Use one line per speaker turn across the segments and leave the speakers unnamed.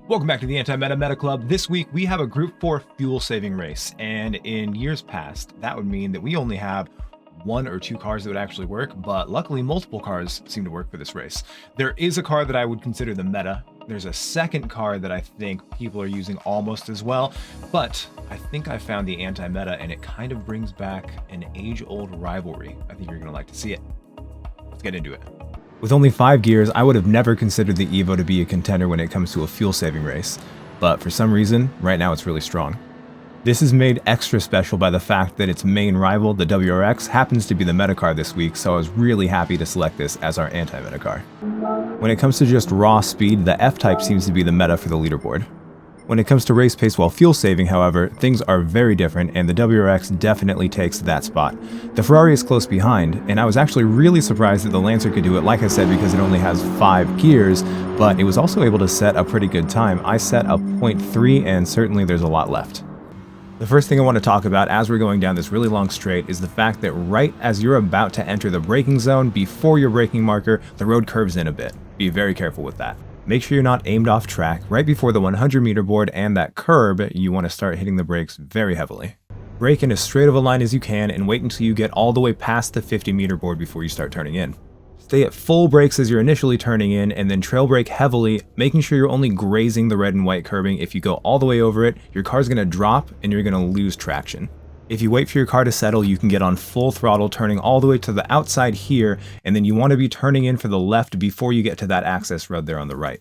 Welcome back to the Anti-Meta Club. This week we have a Group 4 fuel saving race, and in years past that would mean that we only have one or two cars that would actually work, but luckily multiple cars seem to work for this race. There is a car that I would consider the meta. There's a second car that I think people are using almost as well, but I think I found the anti-meta and it kind of brings back an age-old rivalry. I think you're gonna like to see it. Let's get into it. With only 5 gears, I would have never considered the Evo to be a contender when it comes to a fuel-saving race, but for some reason, right now it's really strong. This is made extra special by the fact that its main rival, the WRX, happens to be the meta car this week, so I was really happy to select this as our anti-meta car. When it comes to just raw speed, the F-Type seems to be the meta for the leaderboard. When it comes to race pace while fuel saving, however, things are very different and the WRX definitely takes that spot. The Ferrari is close behind, and I was actually really surprised that the Lancer could do it, like I said, because it only has 5 gears, but it was also able to set a pretty good time. I set a 0.3 and certainly there's a lot left. The first thing I want to talk about as we're going down this really long straight is the fact that right as you're about to enter the braking zone, before your braking marker, the road curves in a bit. Be very careful with that. Make sure you're not aimed off track. Right before the 100-meter board and that curb, you want to start hitting the brakes very heavily. Brake in as straight of a line as you can and wait until you get all the way past the 50-meter board before you start turning in. Stay at full brakes as you're initially turning in and then trail brake heavily, making sure you're only grazing the red and white curbing. If you go all the way over it, your car's going to drop and you're going to lose traction. If you wait for your car to settle, you can get on full throttle, turning all the way to the outside here, and then you want to be turning in for the left before you get to that access road there on the right.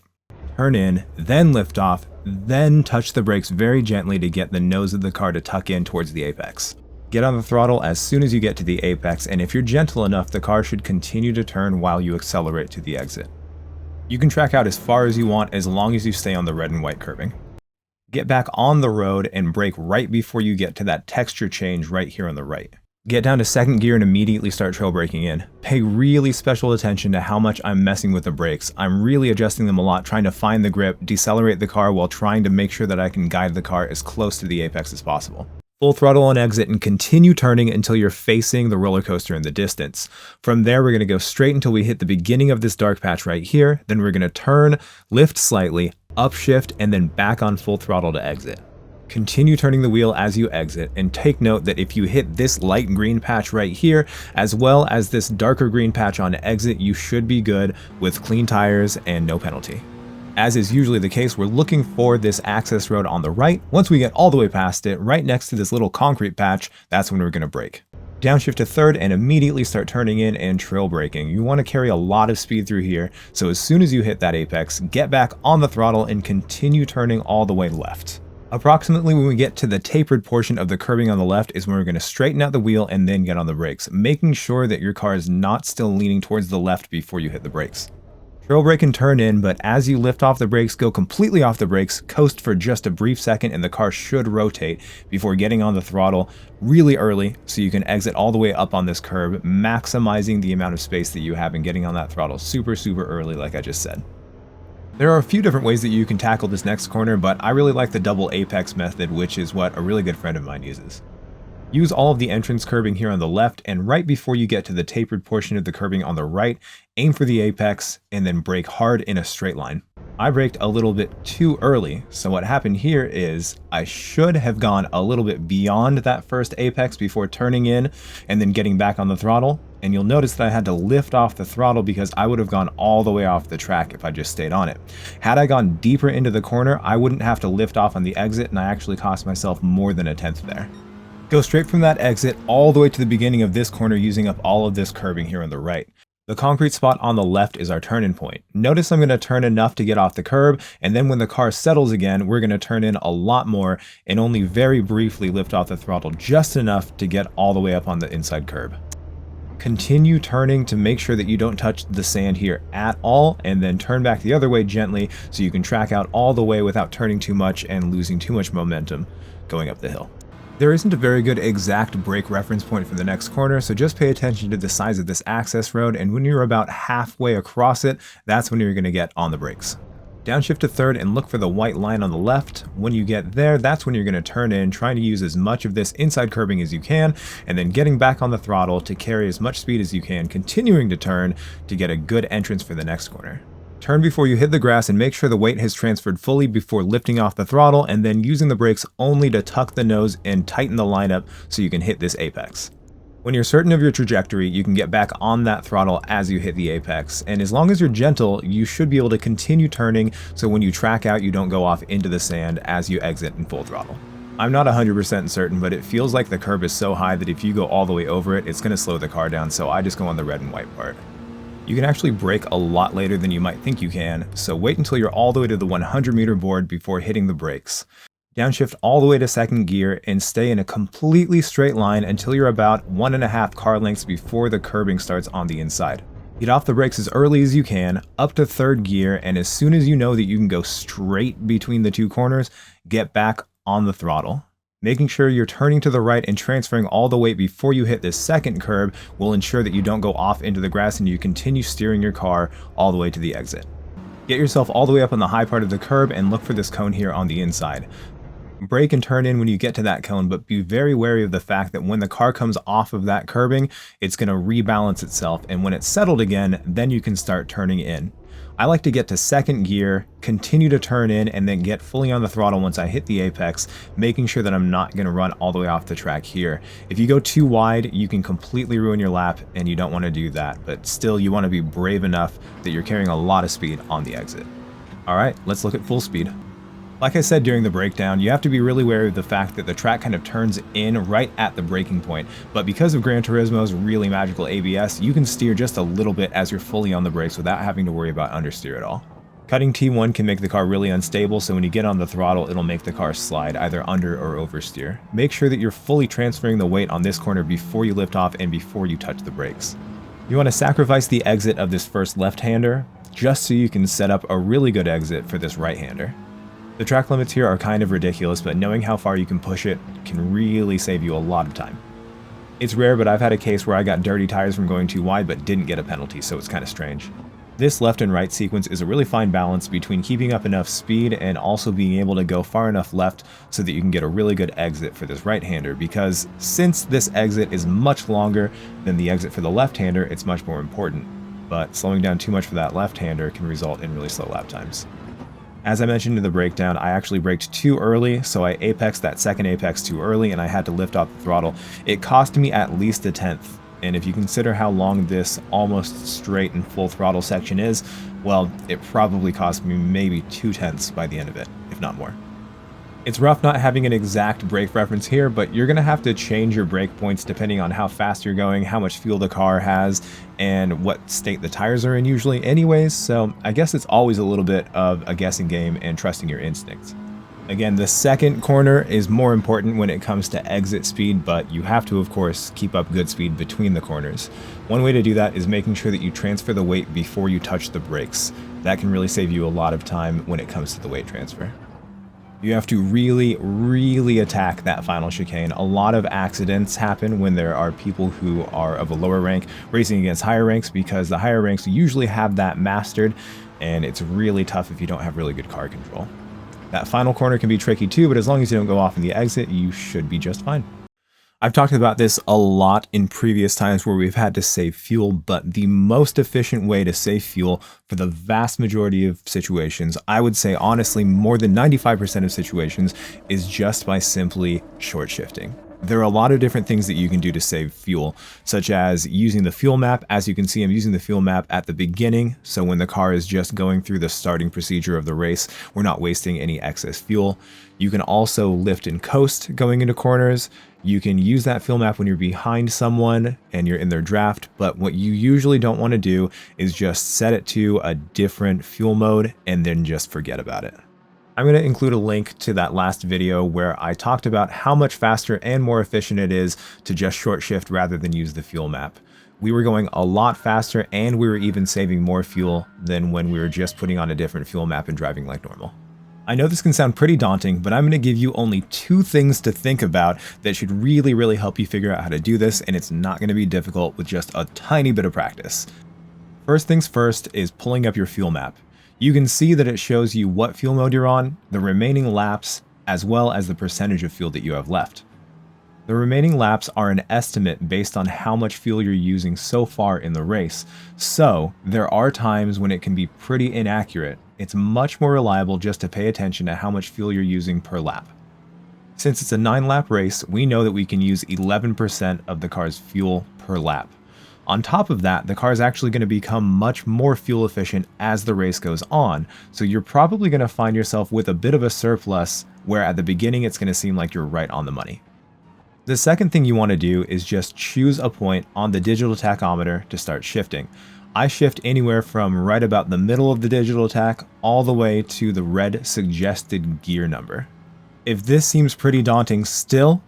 Turn in, then lift off, then touch the brakes very gently to get the nose of the car to tuck in towards the apex. Get on the throttle as soon as you get to the apex, and if you're gentle enough, the car should continue to turn while you accelerate to the exit. You can track out as far as you want as long as you stay on the red and white curbing. Get back on the road and brake right before you get to that texture change right here on the right. Get down to second gear and immediately start trail braking in. Pay really special attention to how much I'm messing with the brakes. I'm really adjusting them a lot, trying to find the grip, decelerate the car while trying to make sure that I can guide the car as close to the apex as possible. Full throttle on exit and continue turning until you're facing the roller coaster in the distance. From there, we're going to go straight until we hit the beginning of this dark patch right here. Then we're going to turn, lift slightly, upshift, and then back on full throttle to exit. Continue turning the wheel as you exit, and take note that if you hit this light green patch right here, as well as this darker green patch on exit, you should be good with clean tires and no penalty. As is usually the case, we're looking for this access road on the right. Once we get all the way past it, right next to this little concrete patch, that's when we're going to brake. Downshift to third and immediately start turning in and trail braking. You want to carry a lot of speed through here, so as soon as you hit that apex, get back on the throttle and continue turning all the way left. Approximately when we get to the tapered portion of the curbing on the left is when we're going to straighten out the wheel and then get on the brakes, making sure that your car is not still leaning towards the left before you hit the brakes. Trail brake and turn in, but as you lift off the brakes, go completely off the brakes, coast for just a brief second, and the car should rotate before getting on the throttle really early so you can exit all the way up on this curb, maximizing the amount of space that you have and getting on that throttle super early like I just said. There are a few different ways that you can tackle this next corner, but I really like the double apex method, which is what a really good friend of mine uses. Use all of the entrance curbing here on the left, and right before you get to the tapered portion of the curbing on the right, aim for the apex and then brake hard in a straight line. I braked a little bit too early, so what happened here is I should have gone a little bit beyond that first apex before turning in and then getting back on the throttle, and you'll notice that I had to lift off the throttle because I would have gone all the way off the track if I just stayed on it. Had I gone deeper into the corner, I wouldn't have to lift off on the exit, and I actually cost myself more than a tenth there. Go straight from that exit all the way to the beginning of this corner using up all of this curbing here on the right. The concrete spot on the left is our turn-in point. Notice I'm going to turn enough to get off the curb, and then when the car settles again, we're going to turn in a lot more and only very briefly lift off the throttle just enough to get all the way up on the inside curb. Continue turning to make sure that you don't touch the sand here at all, and then turn back the other way gently so you can track out all the way without turning too much and losing too much momentum going up the hill. There isn't a very good exact brake reference point for the next corner, so just pay attention to the size of this access road, and when you're about halfway across it, that's when you're going to get on the brakes. Downshift to third and look for the white line on the left. When you get there, that's when you're going to turn in, trying to use as much of this inside curbing as you can, and then getting back on the throttle to carry as much speed as you can, continuing to turn to get a good entrance for the next corner. Turn before you hit the grass and make sure the weight has transferred fully before lifting off the throttle and then using the brakes only to tuck the nose and tighten the lineup so you can hit this apex. When you're certain of your trajectory, you can get back on that throttle as you hit the apex, and as long as you're gentle, you should be able to continue turning so when you track out, you don't go off into the sand as you exit in full throttle. I'm not 100% certain, but it feels like the curb is so high that if you go all the way over it, it's going to slow the car down, so I just go on the red and white part. You can actually brake a lot later than you might think you can, so wait until you're all the way to the 100 meter board before hitting the brakes. Downshift all the way to second gear and stay in a completely straight line until you're about 1.5 car lengths before the curbing starts on the inside. Get off the brakes as early as you can, up to third gear, and as soon as you know that you can go straight between the two corners, get back on the throttle. Making sure you're turning to the right and transferring all the weight before you hit this second curb will ensure that you don't go off into the grass and you continue steering your car all the way to the exit. Get yourself all the way up on the high part of the curb and look for this cone here on the inside. Brake and turn in when you get to that cone, but be very wary of the fact that when the car comes off of that curbing, it's going to rebalance itself, and when it's settled again, then you can start turning in. I like to get to second gear, continue to turn in, and then get fully on the throttle once I hit the apex, making sure that I'm not going to run all the way off the track here. If you go too wide, you can completely ruin your lap, and you don't want to do that, but still you want to be brave enough that you're carrying a lot of speed on the exit. Alright, let's look at full speed. Like I said during the breakdown, you have to be really wary of the fact that the track kind of turns in right at the braking point, but because of Gran Turismo's really magical ABS, you can steer just a little bit as you're fully on the brakes without having to worry about understeer at all. Cutting T1 can make the car really unstable, so when you get on the throttle, it'll make the car slide either under or oversteer. Make sure that you're fully transferring the weight on this corner before you lift off and before you touch the brakes. You want to sacrifice the exit of this first left-hander, just so you can set up a really good exit for this right-hander. The track limits here are kind of ridiculous, but knowing how far you can push it can really save you a lot of time. It's rare, but I've had a case where I got dirty tires from going too wide but didn't get a penalty, so it's kind of strange. This left and right sequence is a really fine balance between keeping up enough speed and also being able to go far enough left so that you can get a really good exit for this right-hander, because since this exit is much longer than the exit for the left-hander, it's much more important. But slowing down too much for that left-hander can result in really slow lap times. As I mentioned in the breakdown, I actually braked too early, so I apexed that second apex too early and I had to lift off the throttle. It cost me at least a tenth, and if you consider how long this almost straight and full throttle section is, well, it probably cost me maybe 2/10 by the end of it, if not more. It's rough not having an exact brake reference here, but you're going to have to change your brake points depending on how fast you're going, how much fuel the car has, and what state the tires are in usually anyways, so I guess it's always a little bit of a guessing game and trusting your instincts. Again, the second corner is more important when it comes to exit speed, but you have to, of course, keep up good speed between the corners. One way to do that is making sure that you transfer the weight before you touch the brakes. That can really save you a lot of time when it comes to the weight transfer. You have to really attack that final chicane. A lot of accidents happen when there are people who are of a lower rank racing against higher ranks, because the higher ranks usually have that mastered, and it's really tough if you don't have really good car control. That final corner can be tricky too, but as long as you don't go off in the exit, you should be just fine. I've talked about this a lot in previous times where we've had to save fuel, but the most efficient way to save fuel for the vast majority of situations, I would say honestly more than 95% of situations, is just by simply short shifting. There are a lot of different things that you can do to save fuel, such as using the fuel map. As you can see, I'm using the fuel map at the beginning, so when the car is just going through the starting procedure of the race, we're not wasting any excess fuel. You can also lift and coast going into corners. You can use that fuel map when you're behind someone and you're in their draft, but what you usually don't want to do is just set it to a different fuel mode and then just forget about it. I'm going to include a link to that last video where I talked about how much faster and more efficient it is to just short shift rather than use the fuel map. We were going a lot faster and we were even saving more fuel than when we were just putting on a different fuel map and driving like normal. I know this can sound pretty daunting, but I'm going to give you only 2 things to think about that should really help you figure out how to do this, and it's not going to be difficult with just a tiny bit of practice. First things first is pulling up your fuel map. You can see that it shows you what fuel mode you're on, the remaining laps, as well as the percentage of fuel that you have left. The remaining laps are an estimate based on how much fuel you're using so far in the race, so there are times when it can be pretty inaccurate. It's much more reliable just to pay attention to how much fuel you're using per lap. Since it's a 9-lap race, we know that we can use 11% of the car's fuel per lap. On top of that, the car is actually going to become much more fuel efficient as the race goes on, so you're probably going to find yourself with a bit of a surplus where at the beginning it's going to seem like you're right on the money. The second thing you want to do is just choose a point on the digital tachometer to start shifting. I shift anywhere from right about the middle of the digital tach all the way to the red suggested gear number. If this seems pretty daunting still,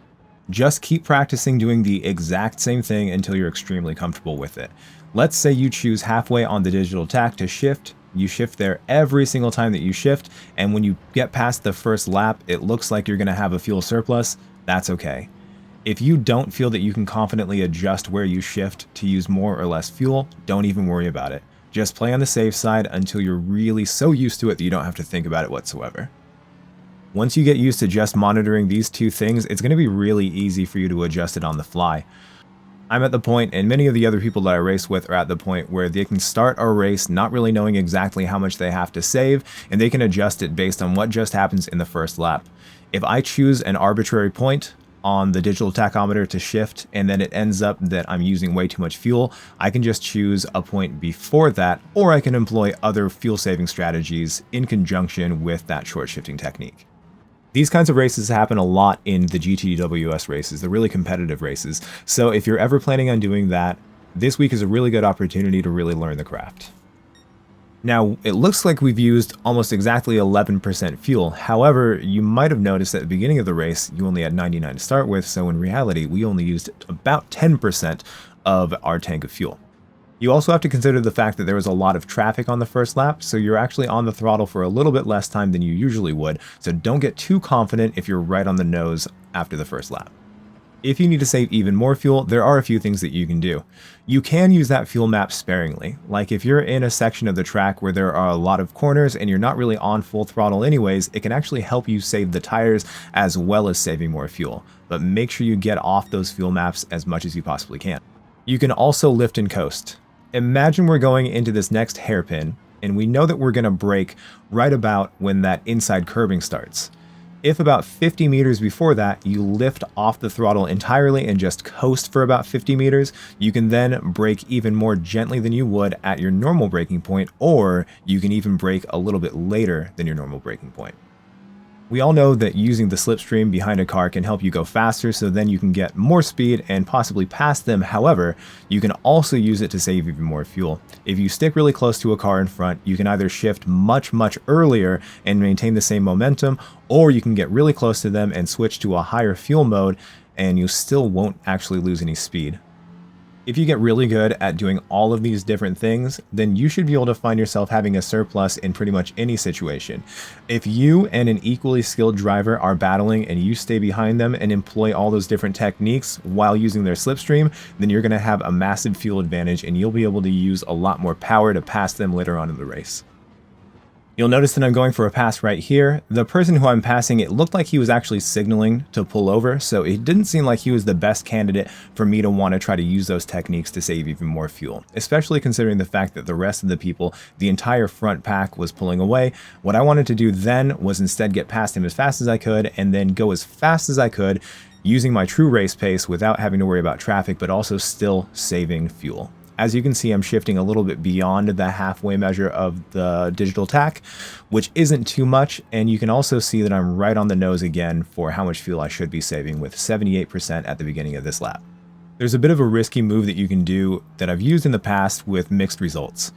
just keep practicing doing the exact same thing until you're extremely comfortable with it. Let's say you choose halfway on the digital tach to shift. You shift there every single time that you shift, and when you get past the first lap, it looks like you're going to have a fuel surplus. That's okay. If you don't feel that you can confidently adjust where you shift to use more or less fuel, don't even worry about it. Just play on the safe side until you're really so used to it that you don't have to think about it whatsoever. Once you get used to just monitoring these two things, it's going to be really easy for you to adjust it on the fly. I'm at the point, and many of the other people that I race with are at the point where they can start a race not really knowing exactly how much they have to save, and they can adjust it based on what just happens in the first lap. If I choose an arbitrary point on the digital tachometer to shift, and then it ends up that I'm using way too much fuel, I can just choose a point before that, or I can employ other fuel saving strategies in conjunction with that short shifting technique. These kinds of races happen a lot in the GTWS races, the really competitive races, so if you're ever planning on doing that, this week is a really good opportunity to really learn the craft. Now, it looks like we've used almost exactly 11% fuel. However, you might have noticed at the beginning of the race, you only had 99 to start with, so in reality, we only used about 10% of our tank of fuel. You also have to consider the fact that there was a lot of traffic on the first lap, so you're actually on the throttle for a little bit less time than you usually would, so don't get too confident if you're right on the nose after the first lap. If you need to save even more fuel, there are a few things that you can do. You can use that fuel map sparingly. Like if you're in a section of the track where there are a lot of corners and you're not really on full throttle anyways, it can actually help you save the tires as well as saving more fuel. But make sure you get off those fuel maps as much as you possibly can. You can also lift and coast. Imagine we're going into this next hairpin and we know that we're going to brake right about when that inside curbing starts. If about 50 meters before that, you lift off the throttle entirely and just coast for about 50 meters, you can then brake even more gently than you would at your normal braking point, or you can even brake a little bit later than your normal braking point. We all know that using the slipstream behind a car can help you go faster, so then you can get more speed and possibly pass them. However, you can also use it to save even more fuel. If you stick really close to a car in front, you can either shift much earlier and maintain the same momentum, or you can get really close to them and switch to a higher fuel mode and you still won't actually lose any speed. If you get really good at doing all of these different things, then you should be able to find yourself having a surplus in pretty much any situation. If you and an equally skilled driver are battling and you stay behind them and employ all those different techniques while using their slipstream, then you're going to have a massive fuel advantage and you'll be able to use a lot more power to pass them later on in the race. You'll notice that I'm going for a pass right here. The person who I'm passing, it looked like he was actually signaling to pull over, so it didn't seem like he was the best candidate for me to want to try to use those techniques to save even more fuel, especially considering the fact that the rest of the people, the entire front pack was pulling away. What I wanted to do then was instead get past him as fast as I could and then go as fast as I could using my true race pace without having to worry about traffic, but also still saving fuel. As you can see, I'm shifting a little bit beyond the halfway measure of the digital tach, which isn't too much, and you can also see that I'm right on the nose again for how much fuel I should be saving, with 78% at the beginning of this lap. There's a bit of a risky move that you can do that I've used in the past with mixed results.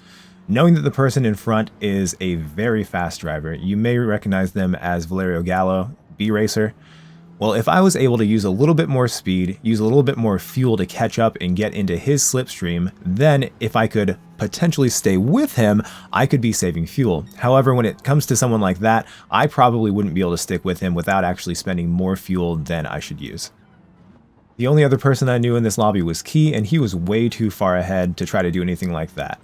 Knowing that the person in front is a very fast driver, you may recognize them as Valerio Gallo, B-Racer. Well, if I was able to use a little bit more speed, use a little bit more fuel to catch up and get into his slipstream, then if I could potentially stay with him, I could be saving fuel. However, when it comes to someone like that, I probably wouldn't be able to stick with him without actually spending more fuel than I should use. The only other person I knew in this lobby was Key, and he was way too far ahead to try to do anything like that.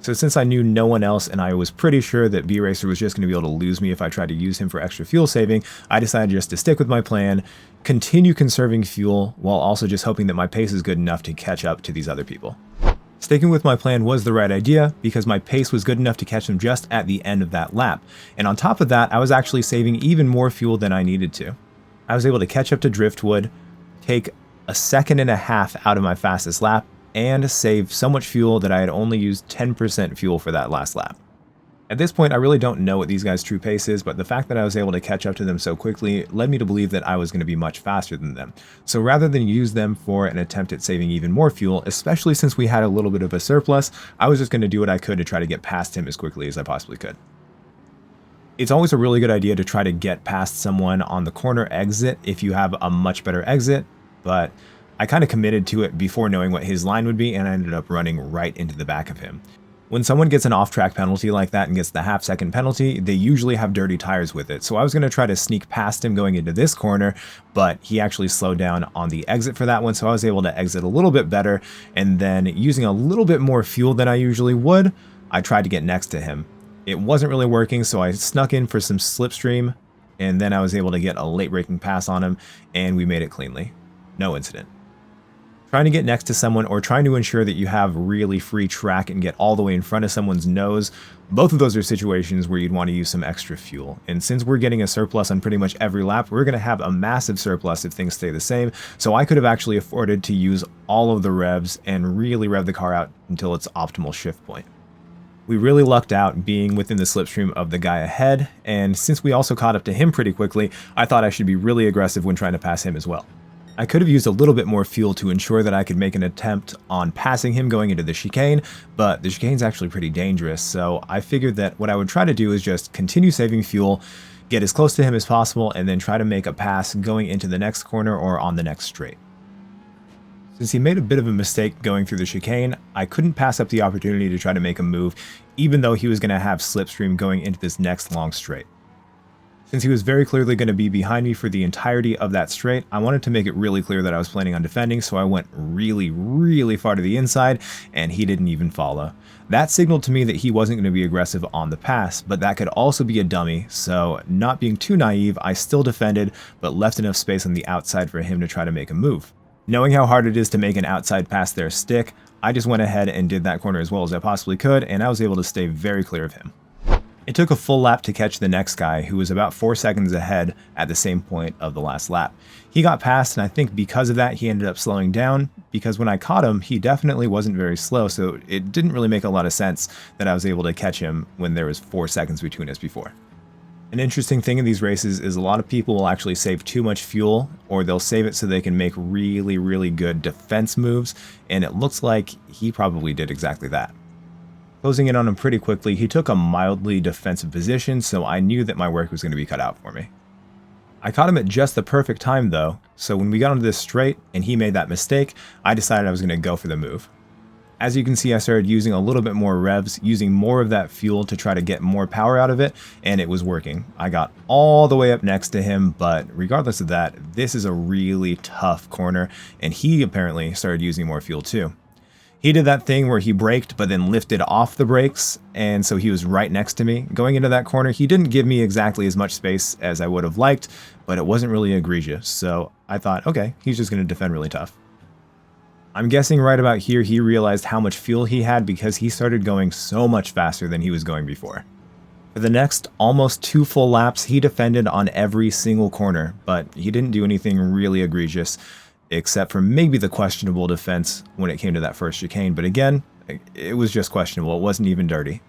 So since I knew no one else and I was pretty sure that B-Racer was just going to be able to lose me if I tried to use him for extra fuel saving, I decided just to stick with my plan, continue conserving fuel, while also just hoping that my pace is good enough to catch up to these other people. Sticking with my plan was the right idea because my pace was good enough to catch them just at the end of that lap. And on top of that, I was actually saving even more fuel than I needed to. I was able to catch up to Driftwood, take a second and a half out of my fastest lap, and save so much fuel that I had only used 10% fuel for that last lap. At this point, I really don't know what these guys' true pace is, but the fact that I was able to catch up to them so quickly led me to believe that I was going to be much faster than them. So rather than use them for an attempt at saving even more fuel, especially since we had a little bit of a surplus, I was just going to do what I could to try to get past him as quickly as I possibly could. It's always a really good idea to try to get past someone on the corner exit if you have a much better exit, but I kind of committed to it before knowing what his line would be, and I ended up running right into the back of him. When someone gets an off-track penalty like that and gets the half-second penalty, they usually have dirty tires with it. So I was going to try to sneak past him going into this corner, but he actually slowed down on the exit for that one, so I was able to exit a little bit better, and then using a little bit more fuel than I usually would, I tried to get next to him. It wasn't really working, so I snuck in for some slipstream, and then I was able to get a late braking pass on him, and we made it cleanly. No incident. Trying to get next to someone or trying to ensure that you have really free track and get all the way in front of someone's nose, both of those are situations where you'd want to use some extra fuel. And since we're getting a surplus on pretty much every lap, we're going to have a massive surplus if things stay the same. So I could have actually afforded to use all of the revs and really rev the car out until its optimal shift point. We really lucked out being within the slipstream of the guy ahead, and since we also caught up to him pretty quickly, I thought I should be really aggressive when trying to pass him as well. I could have used a little bit more fuel to ensure that I could make an attempt on passing him going into the chicane, but the chicane's actually pretty dangerous, so I figured that what I would try to do is just continue saving fuel, get as close to him as possible, and then try to make a pass going into the next corner or on the next straight. Since he made a bit of a mistake going through the chicane, I couldn't pass up the opportunity to try to make a move, even though he was going to have slipstream going into this next long straight. Since he was very clearly going to be behind me for the entirety of that straight, I wanted to make it really clear that I was planning on defending, so I went really far to the inside, and he didn't even follow. That signaled to me that he wasn't going to be aggressive on the pass, but that could also be a dummy, so not being too naive, I still defended, but left enough space on the outside for him to try to make a move. Knowing how hard it is to make an outside pass there stick, I just went ahead and did that corner as well as I possibly could, and I was able to stay very clear of him. It took a full lap to catch the next guy, who was about 4 seconds ahead at the same point of the last lap. He got past, and I think because of that, he ended up slowing down, because when I caught him, he definitely wasn't very slow, so it didn't really make a lot of sense that I was able to catch him when there was 4 seconds between us before. An interesting thing in these races is a lot of people will actually save too much fuel, or they'll save it so they can make really good defense moves, and it looks like he probably did exactly that. Closing in on him pretty quickly, he took a mildly defensive position, so I knew that my work was going to be cut out for me. I caught him at just the perfect time though, so when we got onto this straight and he made that mistake, I decided I was going to go for the move. As you can see, I started using a little bit more revs, using more of that fuel to try to get more power out of it, and it was working. I got all the way up next to him, but regardless of that, this is a really tough corner, and he apparently started using more fuel too. He did that thing where he braked but then lifted off the brakes, and so he was right next to me. Going into that corner, he didn't give me exactly as much space as I would have liked, but it wasn't really egregious, so I thought, okay, he's just going to defend really tough. I'm guessing right about here he realized how much fuel he had because he started going so much faster than he was going before. For the next almost 2 full laps, he defended on every single corner, but he didn't do anything really egregious, except for maybe the questionable defense when it came to that first chicane, but again, it was just questionable, it wasn't even dirty.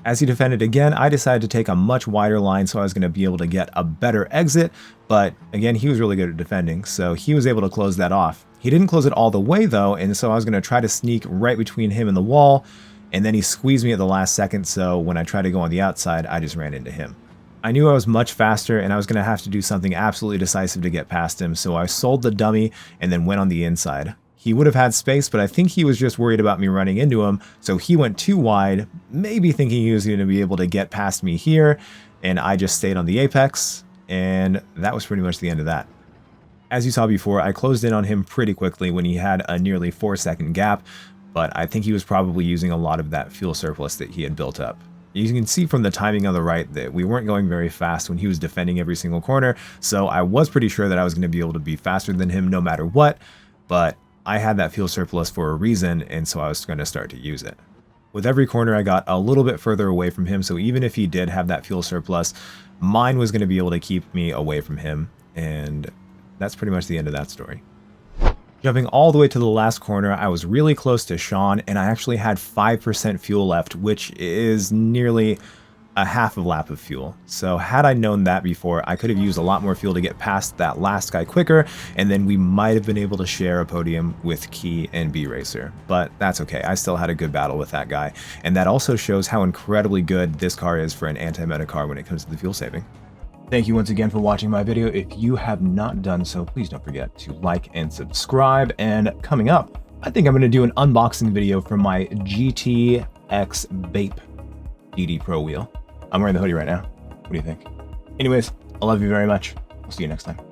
As he defended again, I decided to take a much wider line so I was going to be able to get a better exit, but again, he was really good at defending, so he was able to close that off. He didn't close it all the way though, and so I was going to try to sneak right between him and the wall, and then he squeezed me at the last second, so when I tried to go on the outside, I just ran into him. I knew I was much faster and I was going to have to do something absolutely decisive to get past him, so I sold the dummy and then went on the inside. He would have had space, but I think he was just worried about me running into him, so he went too wide, maybe thinking he was going to be able to get past me here, and I just stayed on the apex, and that was pretty much the end of that. As you saw before, I closed in on him pretty quickly when he had a nearly 4-second gap, but I think he was probably using a lot of that fuel surplus that he had built up. You can see from the timing on the right that we weren't going very fast when he was defending every single corner, so I was pretty sure that I was going to be able to be faster than him no matter what, but I had that fuel surplus for a reason, and so I was going to start to use it. With every corner, I got a little bit further away from him, so even if he did have that fuel surplus, mine was going to be able to keep me away from him, and that's pretty much the end of that story. Jumping all the way to the last corner, I was really close to Sean, and I actually had 5% fuel left, which is nearly a half a lap of fuel. So had I known that before, I could have used a lot more fuel to get past that last guy quicker, and then we might have been able to share a podium with Key and B Racer. But that's okay, I still had a good battle with that guy, and that also shows how incredibly good this car is for an anti-meta car when it comes to the fuel saving. Thank you once again for watching my video. If you have not done so, please don't forget to like and subscribe. And coming up, I think I'm going to do an unboxing video for my GTX Vape DD Pro wheel. I'm wearing the hoodie right now. What do you think? Anyways, I love you very much. I'll see you next time.